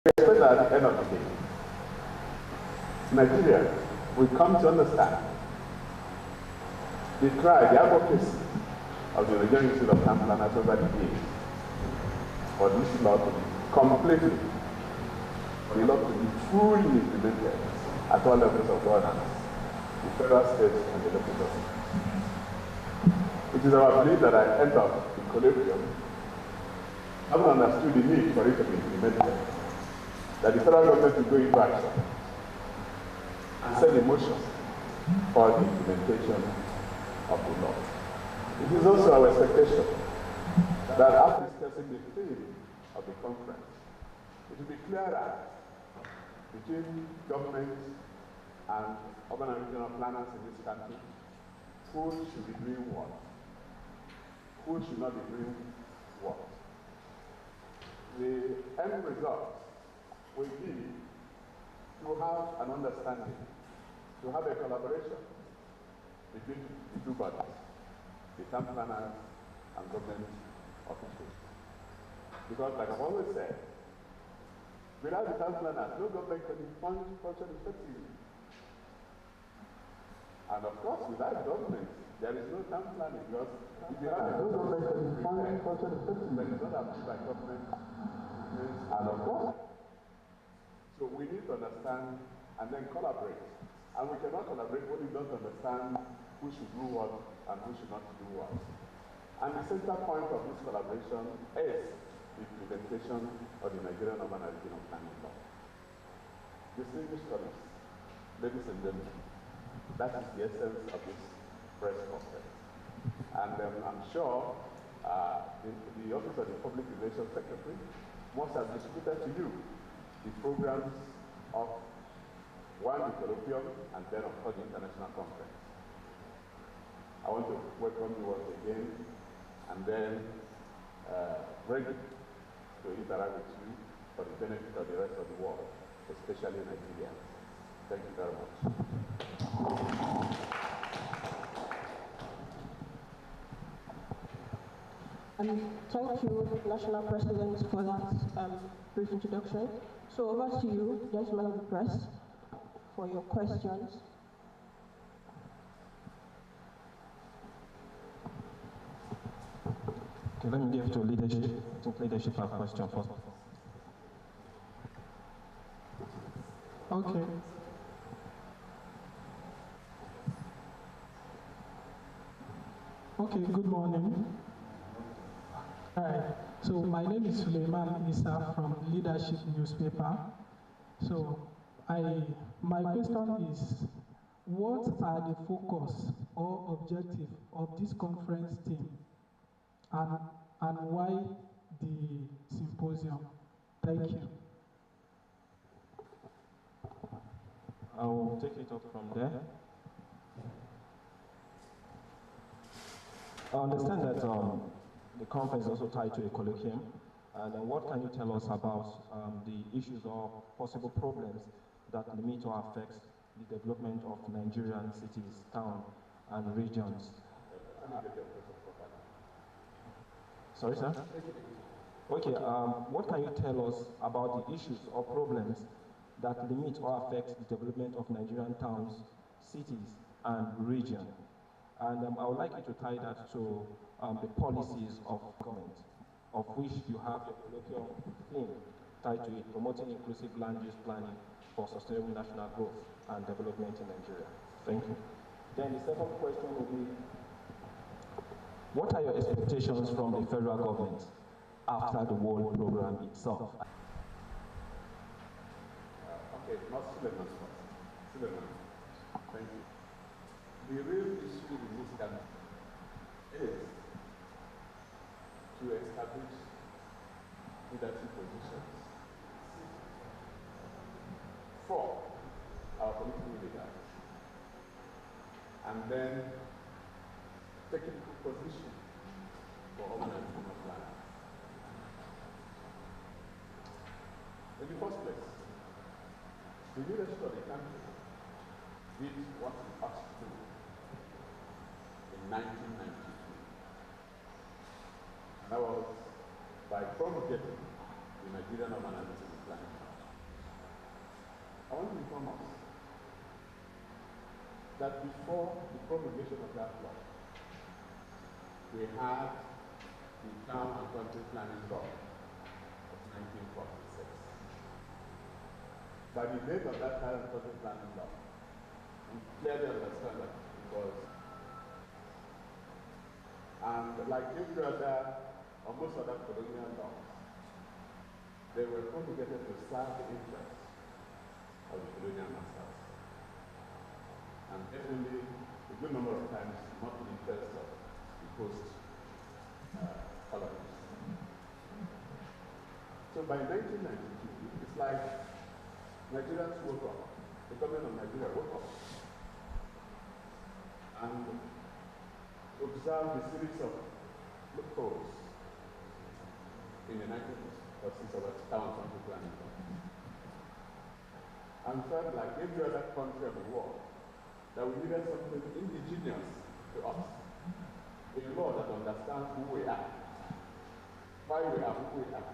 expect that at the end of the day, Nigeria will come to understand the advocacy of the Nigerian Institute of Town Planners over the years for this law to be completely, the law to be fully implemented at all levels of governance, the federal, state, and the local government. It is our belief that at the end of the colloquium, having understood the need for it to be implemented, that the federal government will go into action and set the motion for the implementation of the law. It is also our expectation that after discussing the theme of the conference, it will be clearer between government and urban and regional planners in this country who should be doing what, who should not be doing what. The end result will be to have an understanding, to have a collaboration between the two bodies, the town planners and government officials. Because like I've always said, without the town planners, no government can function effectively. And of course, without government, there is no town planning, because if you have no government can function effectively, then it's not approved by government. And of course, so we need to understand and then collaborate. And we cannot collaborate when we don't understand who should do what and who should not do what. And the center point of this collaboration is the implementation of the Nigerian Urban and Regional Planning Law. Distinguished colleagues, ladies and gentlemen, that is the essence of this press conference. And I'm sure the Office of the Public Relations Secretary must have distributed to you the programs of one, the colloquium, and then of course the international conference. I want to welcome you once again, and then ready to interact with you for the benefit of the rest of the world, especially Nigerians. Thank you very much. Thank you, National President, for that brief introduction. So over to you, gentlemen of the press, for your questions. Okay, let me give to leadership. I think leadership have a question first. Okay. Okay, good morning. Hi, so my name is Suleiman Issa from Leadership Newspaper. So my question is, what are the focus or objective of this conference team, and why the symposium? Thank you. I will take it up from there. I understand that the conference is also tied to a colloquium. And what can you tell us about the issues or possible problems that limit or affect the development of Nigerian cities, towns, and regions? Sorry, sir? Okay, what can you tell us about the issues or problems that limit or affect the development of Nigerian towns, cities, and region? And I would like you to tie that to the policies of government, of which you have a colloquial theme tied to it, promoting inclusive land use planning for sustainable national growth and development in Nigeria. Thank you. Then the second question will be, what are your expectations from the federal government after the world program itself? Okay, not Suleiman first. Suleiman, thank you. The real issue in this country is to establish leadership positions for our political leaders, and then taking position for organizing the plan. In the first place, the leadership of the country did what it ought to do in 1992. And that was by promulgating the Nigerian Urban and Regional Planning. inform us that before the promulgation of that law, we had the Town and Country Planning Law of 1946. By the date of that Town and Country Planning Law, we clearly understand that it was, and like every other, or most other colonial laws, they were promulgated to serve the interests of the colonial masters. And definitely, a good number of times, not in the interest of the post colonies. So by 1992, it's like Nigerians woke up, the government of Nigeria woke up, and observed a series of loopholes in the 1946 of the Town and Country Planning Law, and felt like every other country of the world that we needed something indigenous to us, a law that understands who we are, why we are who we are,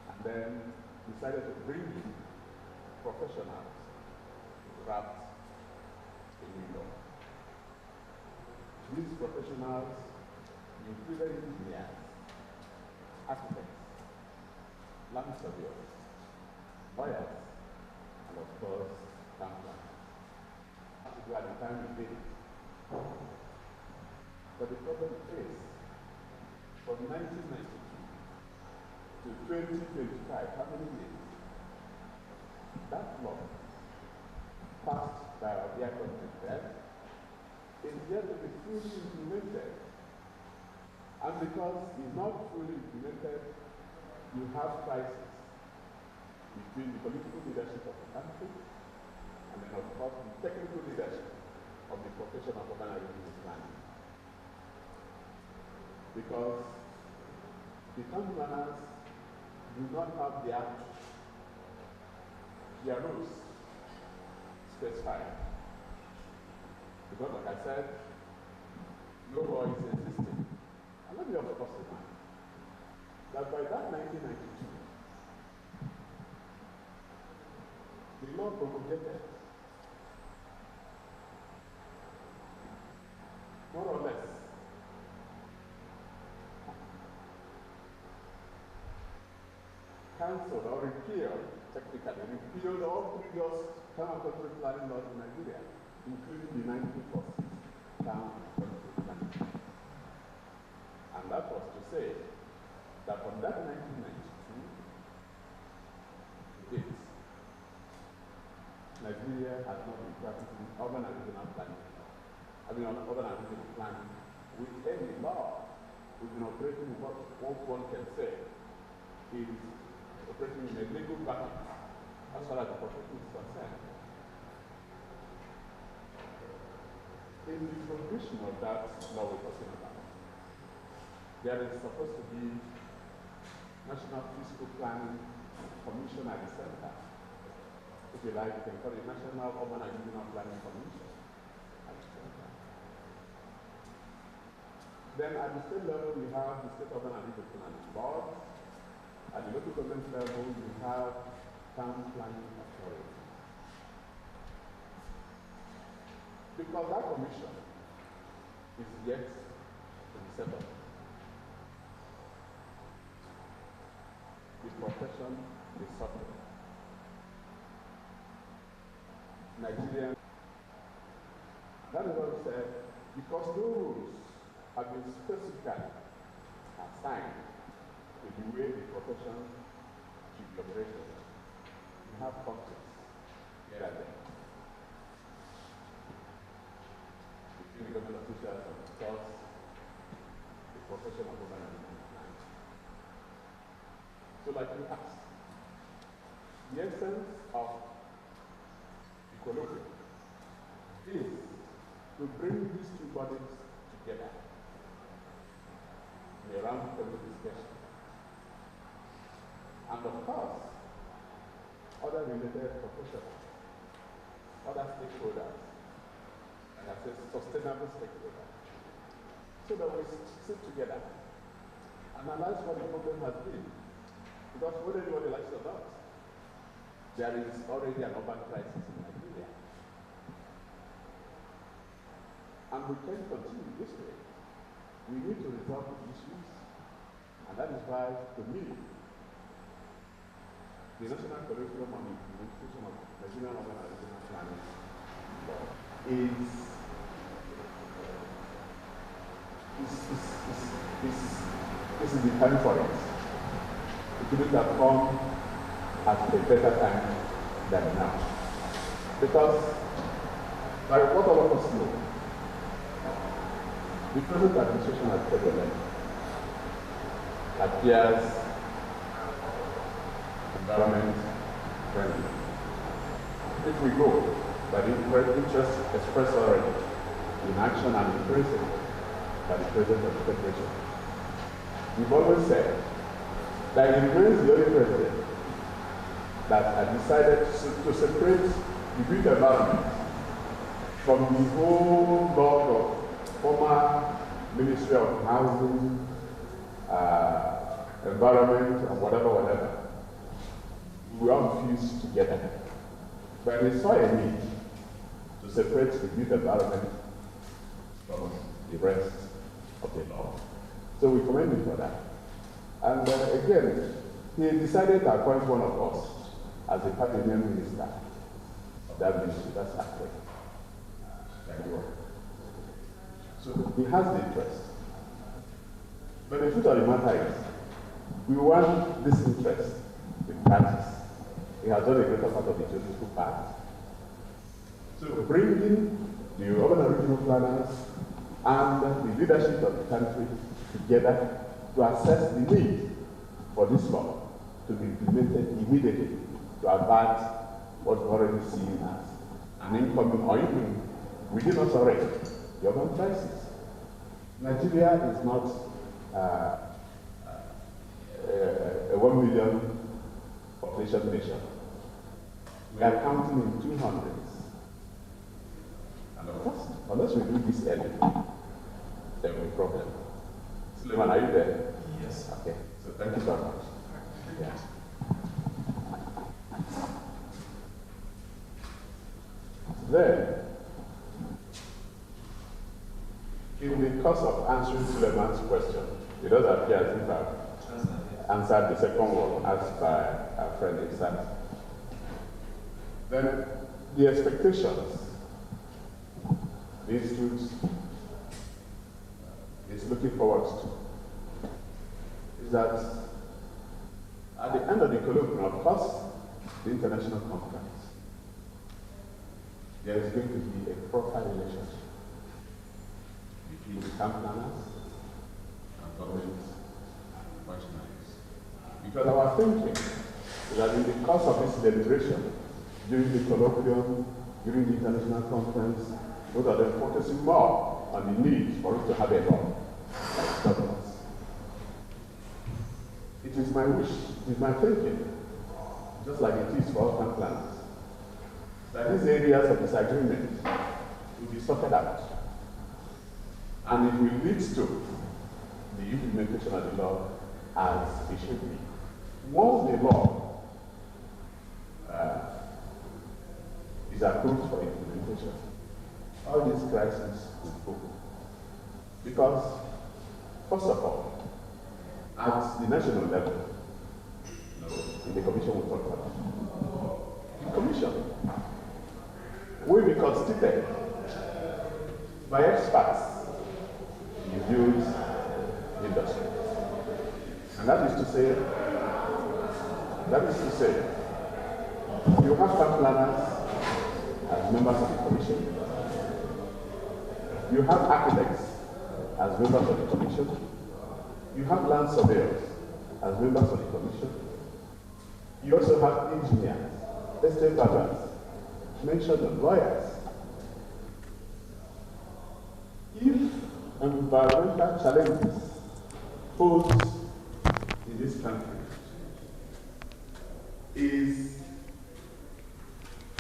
and then decided to bring in professionals to craft a new law. These professionals included engineers, architects, land surveyors, lawyers, and of course, town planners. At the time we did it. But the problem is, from 1992 to 2025, how many years? That law passed by our dear country then is yet to be fully implemented. And because it's not fully implemented, you have crisis between the political leadership of the country and then, of course, the technical leadership of the profession of urban agriculture planning. Because the town planners do not have their rules specified. Because, like I said, no law is existing. And let me of course remind that by that 1992, the law promulgated more or less cancelled or repealed, technically, repealed all previous town and country planning laws in Nigeria, including the 1946 town and country planning. And that was to say that from that 1992 to date, Nigeria has not been practicing urban and regional planning. Urban and regional planning with any law. We've been operating in what one can say is operating in a legal vacuum as far as the profession is concerned. In the provision of that law we're talking about, there is supposed to be National Fiscal Planning Commission at the center. If you like, you can call it National Urban and Regional Planning Commission at the center. Then at the state level, we have the State Urban and Regional Planning Board. At the local government level, we have Town Planning Authority. Because that commission is yet to be set up. The profession is suffering. Nigerian. That is what we said, because no rules have been specifically assigned to the way the profession should be operated. We have conflicts here and there between the government officials and, of course, the profession of urban and regional planning. So, like we asked, the essence of the colloquium is to bring these two bodies together in a round-table discussion. And of course, other related professionals, other stakeholders, and I say sustainable stakeholders, so that we sit together, analyze what the problem has been, because whether anybody likes it or not, there is already an urban crisis in Nigeria. And we can't continue this way. We need to resolve the issues, and that is why, to me, the National Curriculum on Implementation of Nigerian Urban and Regional Planning is the time for it. It couldn't have come at a better time than now. Because, by what all of us know, the present administration at President appears environment friendly. If we go by the interest expressed already in action and in principle by the President of the Federation, we've always said that he remains the only president that had decided to separate the built environment from the whole log of former Ministry of Housing, Environment, and whatever. We all fused together. But we saw a need to separate the built environment from the rest of the law. So we commend him for that. And again, he decided to appoint one of us as a cabinet minister of that ministry. That's accurate. Thank you. So he has the interest. But the truth of the matter is, we want this interest in practice. He has done a greater part of the judicial part. So bringing the urban and regional planners and the leadership of the country together to assess the need for this law to be implemented immediately to avert what we're already seeing as an incoming or even within us already, the urban crisis. Nigeria is not a 1 million population nation. We are counting in 200s. And of course, unless we do this early, there will be a problem. Suleiman, are you there? Yes. Okay. So thank you very much. Yeah. Then, in the course of answering Suleiman's question, it does appear as if I've answered the second one asked by our friend Isan. Then, the expectations the Institute is looking forward to is that at the end of the colloquium, of course, the international conference, there is going to be a proper relationship between the camp planners and government functionaries. Because our thinking is that in the course of this deliberation, during the colloquium, during the international conference, both of them focusing more on the need for us to have a law like governance. It is my wish, it is my thinking, just like it is for all camp planners, that these areas of disagreement will be sorted out. And it will lead to the implementation of the law as it should be. Once the law is approved for implementation, all these crises will go. Because, first of all, at the national level, the commission will talk about the commission will be constituted by experts in the goods industry. And that is to say, you have camp planners as members of the commission. You have architects as members of the commission. You have land surveyors as members of the commission. You also have engineers, estate planners, mentioned lawyers. If environmental challenges posed in this country is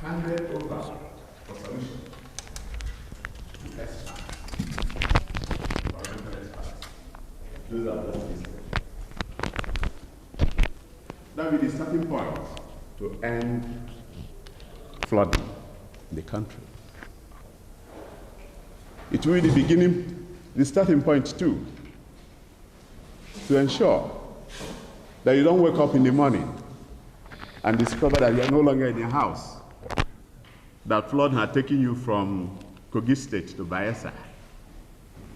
handed over for solution to experts, environmental experts, those are the things. That will be the starting point to end flooding in the country. It will be the starting point too, to ensure that you don't wake up in the morning and discover that you are no longer in your house, that flood had taken you from Kogi State to Bayelsa,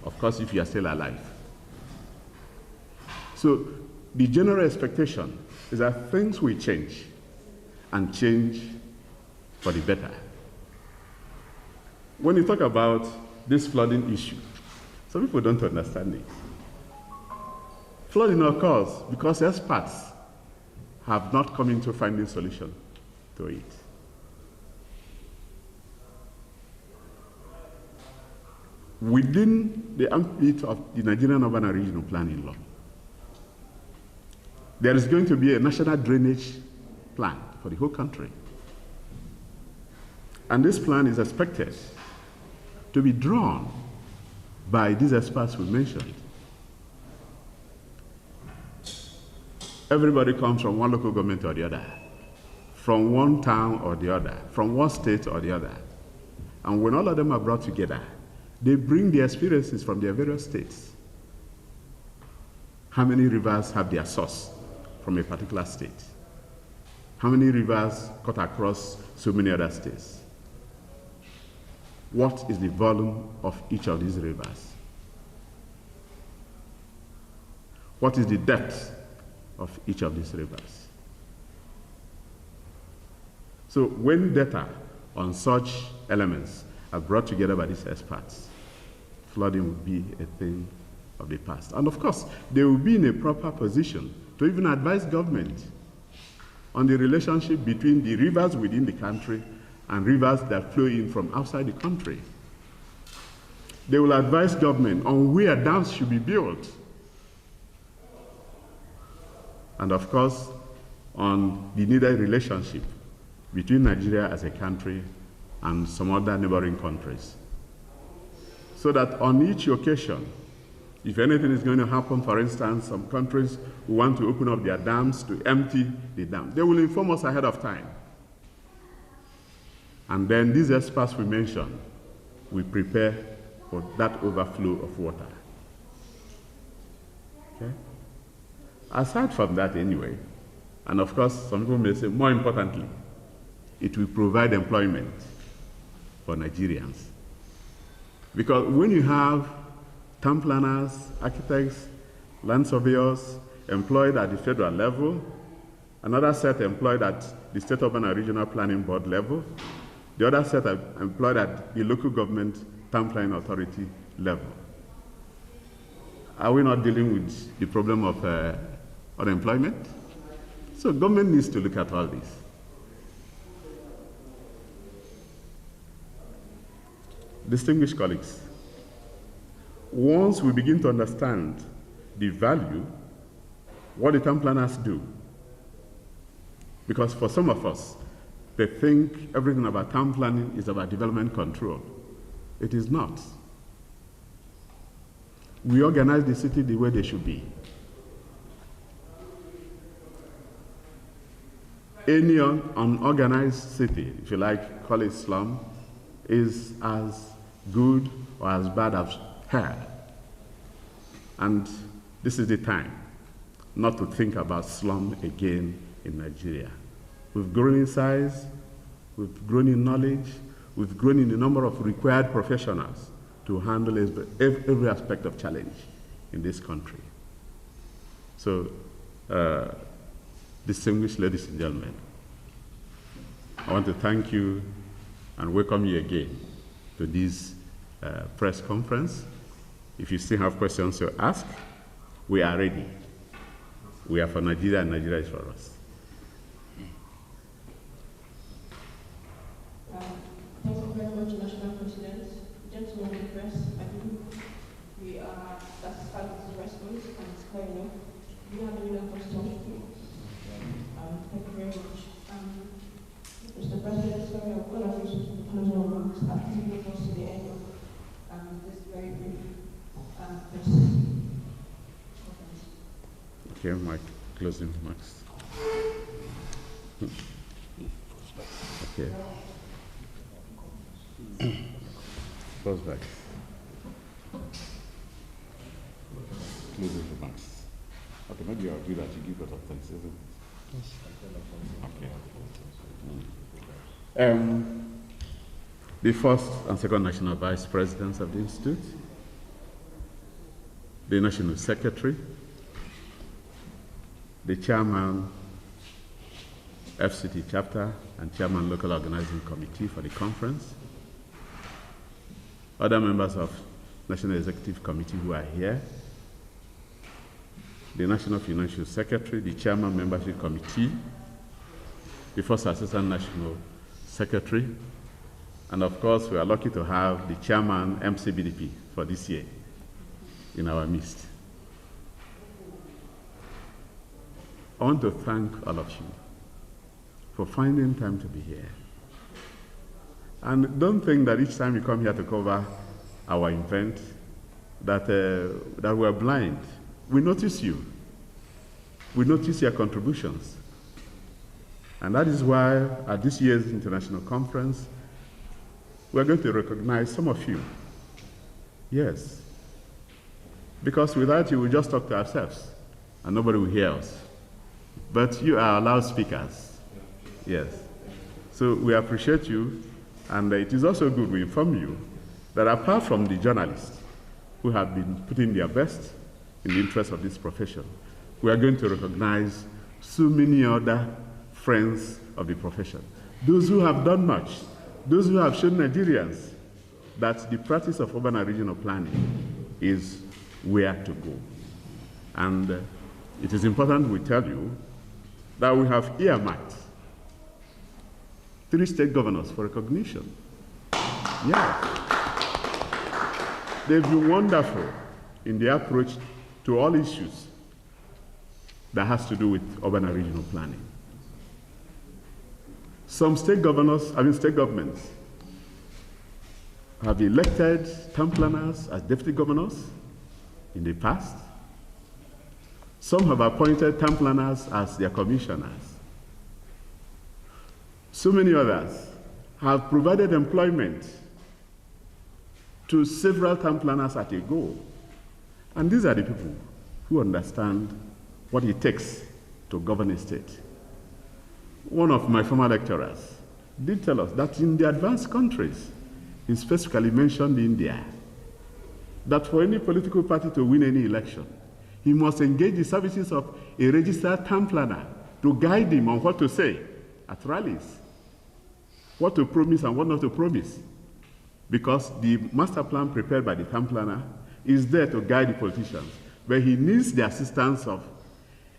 of course if you are still alive. So the general expectation is that things will change, and change for the better. When you talk about this flooding issue, some people don't understand it. Flooding occurs because experts have not come into finding solution to it. Within the ambit of the Nigerian Urban and Regional Planning Law, there is going to be a national drainage plan for the whole country. And this plan is expected to be drawn by these experts we mentioned. Everybody comes from one local government or the other, from one town or the other, from one state or the other. And when all of them are brought together, they bring the experiences from their various states. How many rivers have their source from a particular state? How many rivers cut across so many other states? What is the volume of each of these rivers? What is the depth of each of these rivers? So when data on such elements are brought together by these experts, flooding will be a thing of the past. And of course, they will be in a proper position to even advise government on the relationship between the rivers within the country and rivers that flow in from outside the country. They will advise government on where dams should be built. And of course, on the needed relationship between Nigeria as a country and some other neighboring countries. So that on each occasion, if anything is going to happen, for instance, some countries who want to open up their dams to empty the dam, they will inform us ahead of time. And then these experts we mentioned will prepare for that overflow of water. Okay? Aside from that anyway, and of course some people may say more importantly, it will provide employment for Nigerians. Because when you have town planners, architects, land surveyors employed at the federal level, another set employed at the State Urban and Regional Planning Board level, the other set are employed at the local government town planning authority level. Are we not dealing with the problem of unemployment? So government needs to look at all this. Distinguished colleagues, once we begin to understand the value, what the town planners do, because for some of us, they think everything about town planning is about development control. It is not. We organize the city the way they should be. Any unorganized city, if you like, call it slum, is as good or as bad as hell. And this is the time not to think about slum again in Nigeria. We've grown in size, we've grown in knowledge, we've grown in the number of required professionals to handle every aspect of challenge in this country. So, distinguished ladies and gentlemen, I want to thank you and welcome you again to this press conference. If you still have questions to ask, we are ready. We are for Nigeria and Nigeria is for us. Thank you very much, National President. Gentlemen of the press, I think we are satisfied with the response and it's clear enough. Do you have any other questions? Thank you very much. Mr. President, sorry, I'm going to use some closing remarks. I think we close to the end of this very brief press conference. Okay, my closing remarks. Okay. First back. Closing remarks. Okay, maybe I'll do that. You give us a thanks, isn't it? Yes. Okay. The first and second national vice presidents of the institute, the national secretary, the chairman, FCT chapter, and chairman local organizing committee for the conference, other members of National Executive Committee who are here, the National Financial Secretary, the Chairman Membership Committee, the First Assistant National Secretary, and of course we are lucky to have the Chairman MCBDP for this year in our midst. I want to thank all of you for finding time to be here. And don't think that each time you come here to cover our event that we're blind. We notice you. We notice your contributions. And that is why at this year's international conference, we're going to recognize some of you. Yes. Because without you, we just talk to ourselves and nobody will hear us. But you are loudspeakers. Yes. So we appreciate you. And it is also good we inform you that apart from the journalists who have been putting their best in the interest of this profession, we are going to recognize so many other friends of the profession. Those who have done much, those who have shown Nigerians that the practice of urban and regional planning is where to go. And it is important we tell you that we have earmarked 3 state governors for recognition. Yes. They've been wonderful in their approach to all issues that has to do with urban and regional planning. Some state governments have elected town planners as deputy governors in the past. Some have appointed town planners as their commissioners. So many others have provided employment to several town planners at a go. And these are the people who understand what it takes to govern a state. One of my former lecturers did tell us that in the advanced countries, he specifically mentioned India, that for any political party to win any election, he must engage the services of a registered town planner to guide him on what to say at rallies, what to promise and what not to promise. Because the master plan prepared by the town planner is there to guide the politicians, but he needs the assistance of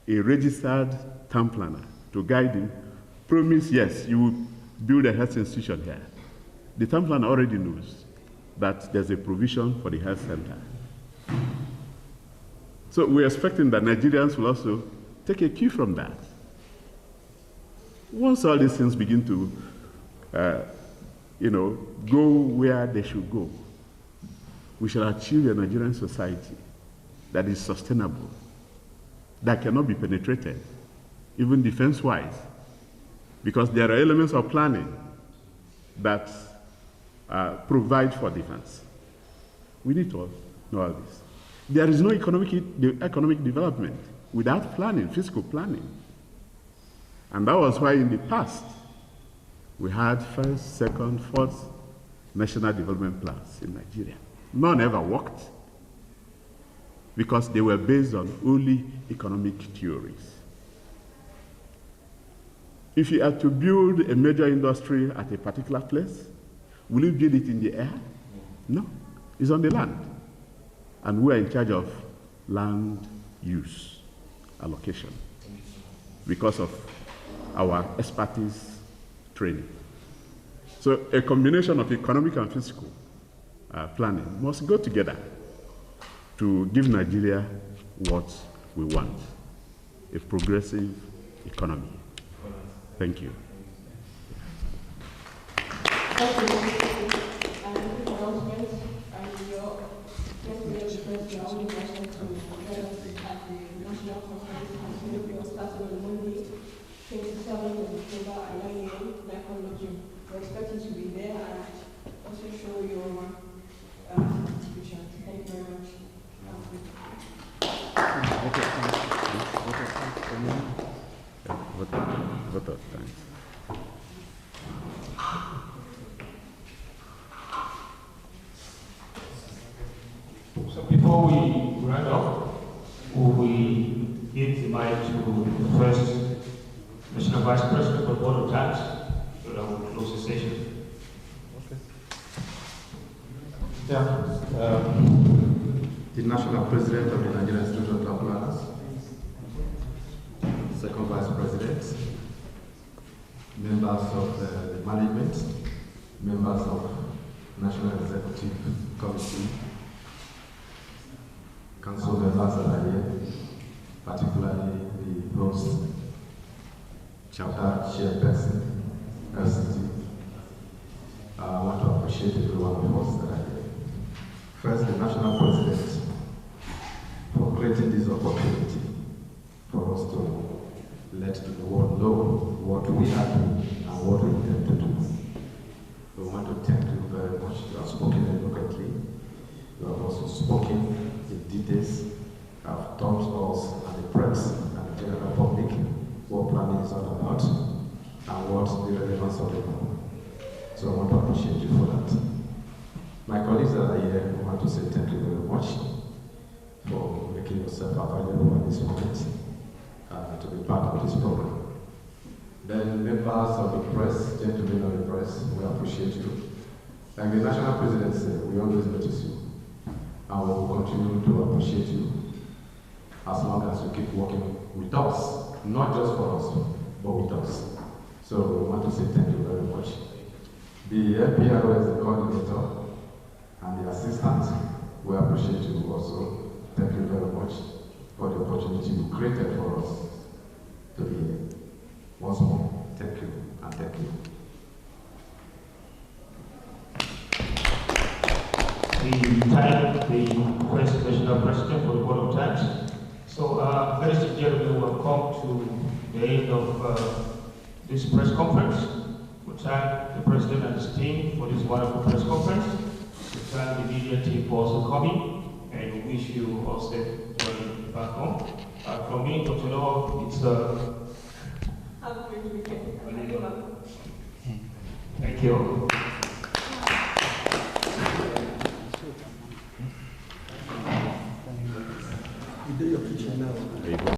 a registered town planner to guide him. Promise, yes, you will build a health institution here. The town planner already knows that there's a provision for the health center. So we're expecting that Nigerians will also take a cue from that. Once all these things begin to go where they should go, we shall achieve a Nigerian society that is sustainable, that cannot be penetrated, even defense-wise, because there are elements of planning that provide for defense. We need to know all this. There is no economic development without planning, fiscal planning. And that was why in the past, we had first, second, fourth national development plans in Nigeria. None ever worked because they were based on only economic theories. If you are to build a major industry at a particular place, will you build it in the air? No, it's on the land. And we are in charge of land use allocation because of our expertise training. So a combination of economic and fiscal planning must go together to give Nigeria what we want, a progressive economy. Thank you. Thank you. Announcements and your request your only question to join us at the National Conference and will be starting on Monday, 27th of October at 9 a.m. due. We're expecting to be there and also show your contributions. Thank you very much. So before we round off, we give the mic to the first National Vice President of the Board of Tax, so that will close the session. Yeah. The National President of the Nigerian Institute of Law Planners, Second Vice President, members of the management, members of National Executive Committee, council members that are here, particularly the host, chapter chairperson, LCT. I want to appreciate every one of us that are here. First, the National President for creating this opportunity for us to let the world know what we are doing and what we intend to do. We want to thank you very much. You have spoken eloquently. You have also spoken in details. Have taught us and the press and the general public what planning is all about and what the relevance of it is. So I want to appreciate you for that. My colleagues that are here, I want to say thank you very much for making yourself available at this moment to be part of this program. Then members of the press, gentlemen of the press, we appreciate you. Like the National President said, we always notice you. And we will continue to appreciate you as long as you keep working with us, not just for us, but with us. So we want to say thank you very much. The MPRO is the coordinator and the assistant, we appreciate you also. Thank you very much for the opportunity you created for us to be here. Once more, thank you and thank you. We thank the First National President for the Board of Tax. So, ladies and gentlemen, we have come to the end of this press conference. We thank the President and his team for this wonderful press conference. We thank the media team for also coming, and we wish you all safe journey back home. From me, Dr. Law, it's Have a great weekend. Thank you. You do your pitching now.